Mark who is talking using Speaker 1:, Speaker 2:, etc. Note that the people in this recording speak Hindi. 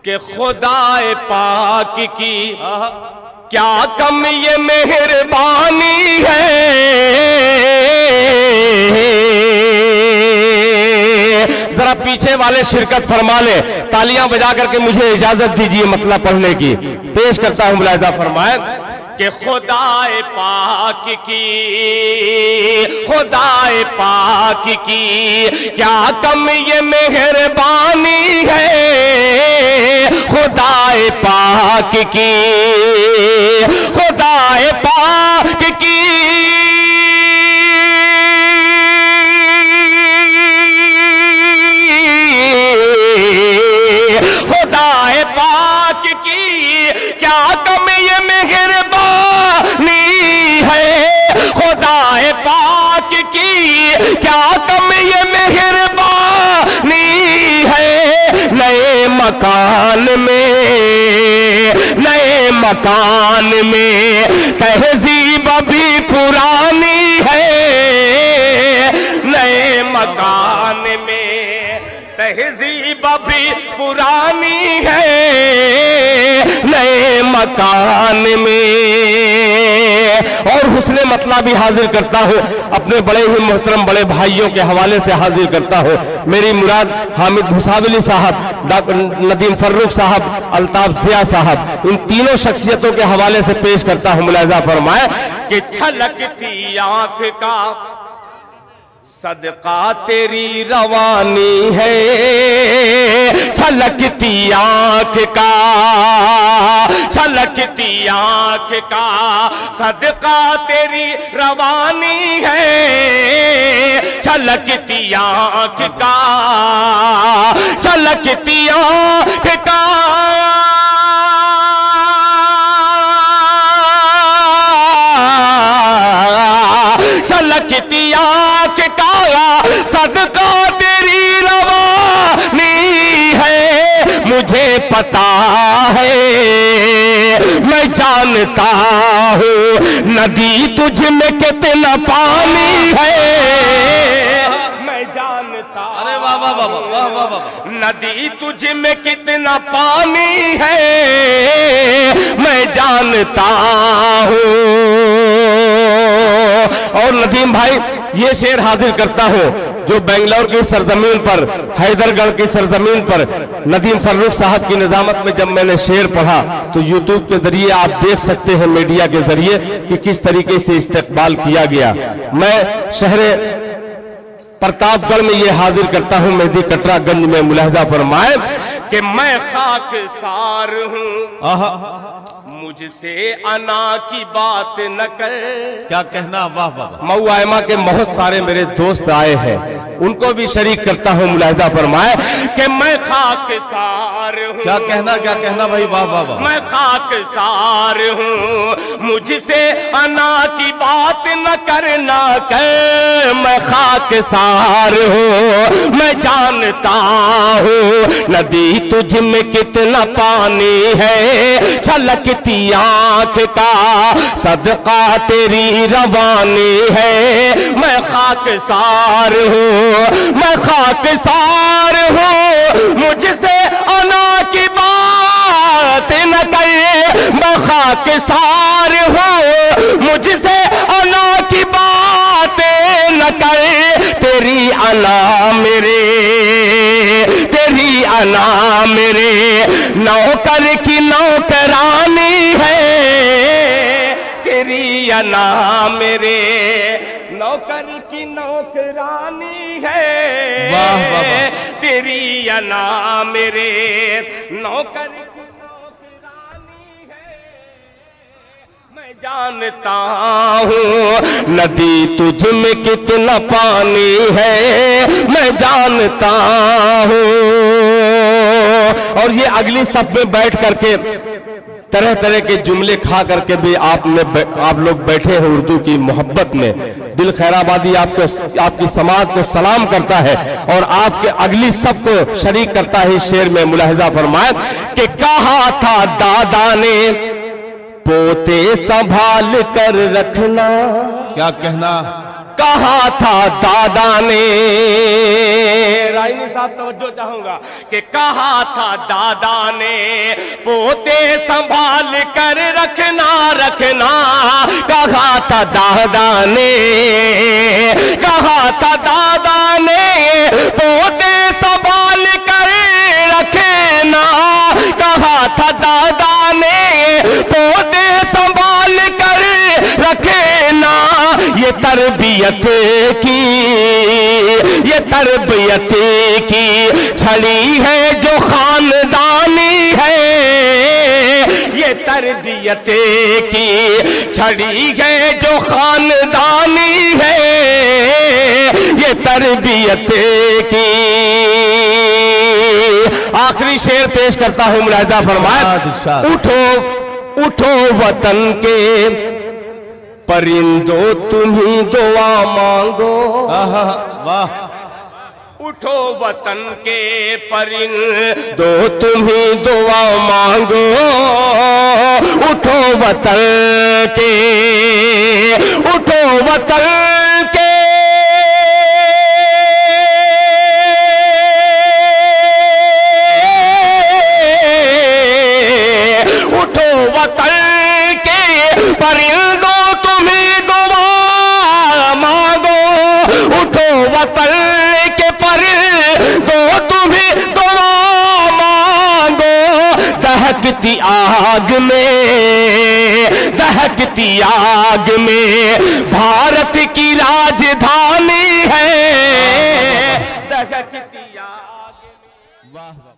Speaker 1: कि खुदाए पाक की क्या कम ये मेहरबानी है। जरा पीछे वाले शिरकत फरमा ले, तालियां बजा करके मुझे इजाजत दीजिए मतलब पढ़ने की। पेश करता हूं, मुलाहिजा फरमाए कि खुदाए पाक की, खुदाए पाक की क्या कम ये मेहरबानी है। खुदाए पाक की, खुदाए पाक की खुदाए पाक की क्या कम ये मेहरबानी है। खुदाए पाक की क्या कम ये मेहरबानी है। नए मकान में, नए मकान में तहजीब भी पुरानी है। नए मकान में तहजीब भी पुरानी है। नए मकान में और हुस्न मतला भी हाजिर करता हूँ, अपने बड़े ही मोहतरम बड़े भाइयों के हवाले से हाजिर करता हूँ। मेरी मुराद हामिद भुसावली साहब, डॉक्टर नदीम फर्रुख साहब, अल्ताफ जिया साहब, इन तीनों शख्सियतों के हवाले से पेश करता हूँ। मुलाहिजा फरमाए कि छलकती आंख का सदका तेरी रवानी है। छलकती आंख का, छलकती आंख का सदका तेरी रवानी है। छलकती आंख का, छलकती आंख का छलकती आंख का सदका तेरी रवानी है। मुझे पता है, मैं जानता हूँ नदी तुझ में कितना पानी है। मैं जानता, अरे वाह वाह वाह वाह वाह वाह, नदी तुझ में कितना पानी है। मैं जानता हूँ। और नदीम भाई ये शेर हाजिर करता हूं जो बेंगलोर की सरजमीन पर, हैदरगढ़ की सरजमीन पर नदीम फर्रुख साहब की निजामत में जब मैंने शेर पढ़ा तो यूट्यूब के जरिए आप देख सकते हैं, मीडिया के जरिए कि किस तरीके से इस्तेकबाल किया गया। मैं शहर प्रतापगढ़ में ये हाजिर करता हूं, मेहदी कटरागंज में। मुलाहिजा फरमाए कि मैं खाकसार हूं, मुझसे अना की बात न कर। क्या कहना, वाह वाह। मऊ आयमा के बहुत सारे मेरे दोस्त आए हैं, उनको भी शरीक करता हूँ। मुलाहिजा फरमाए कि मैं खाकसार हूँ। क्या कहना भाई, वाह वाह वाह। मैं खाकसार हूँ, मुझसे अना की बात न करना कर। मैं खाकसार हूँ, मैं जानता हूँ नदी तुझ में कितना पानी है। छलकती आंख का सदका तेरी रवानी है। मैं खाकसार हूँ, मैं खाकसार हूँ, मुझसे अना की बात न करे। मैं खाकसार हूँ, मुझसे अना की बात न करे। तेरी अना मेरे, तेरी अना मेरे नौकर की नौकरानी है। तेरी अना मेरे नौकर की नौकरानी है। वाह वाह। तेरी अना मेरे नौकर की नौकरानी है। मैं जानता हूँ नदी तुझ में कितना पानी है। मैं जानता हूँ। और ये अगली सफ में बैठ करके तरह तरह के जुमले खा करके भी आप लोग बैठे हैं उर्दू की मोहब्बत में। दिल खैराबादी आपको, आपकी समाज को सलाम करता है और आपके अगली सब को शरीक करता है इस शेर में। मुलाहिजा फरमाए कि कहा था दादा ने पोते संभाल कर रखना। क्या कहना, कहा था दादा ने रायनी साहब तवज्जो चाहूंगा कि कहा था दादा ने पोते संभाल कर रखना रखना, कहा था दादा ने, कहा था दादा ने पोते संभाल कर रखना, कहा था दादा ने पोते संभाल कर रखना। ये तरबियत की, ये तरबियत की छड़ी है जो खानदानी है, ये तरबियत की छड़ी है जो खानदानी है, ये तरबियत की। आखिरी शेर पेश करता हूं, मुलाहिजा फरमाया। उठो उठो वतन के परिंदो तुम्ही दुआ मांगो, वाह। उठो वतन के परिंदो तुम्ही दुआ मांगो, उठो वतन के, उठो वतन के, उठो वतन के परिंदो तुम्ही दुआ मांगो, उठो वतन के परिंदो तुम्ही दुआ मांगो। दहकती आग में, दहकती आग में भारत की राजधानी है, दहकती आग। वाह।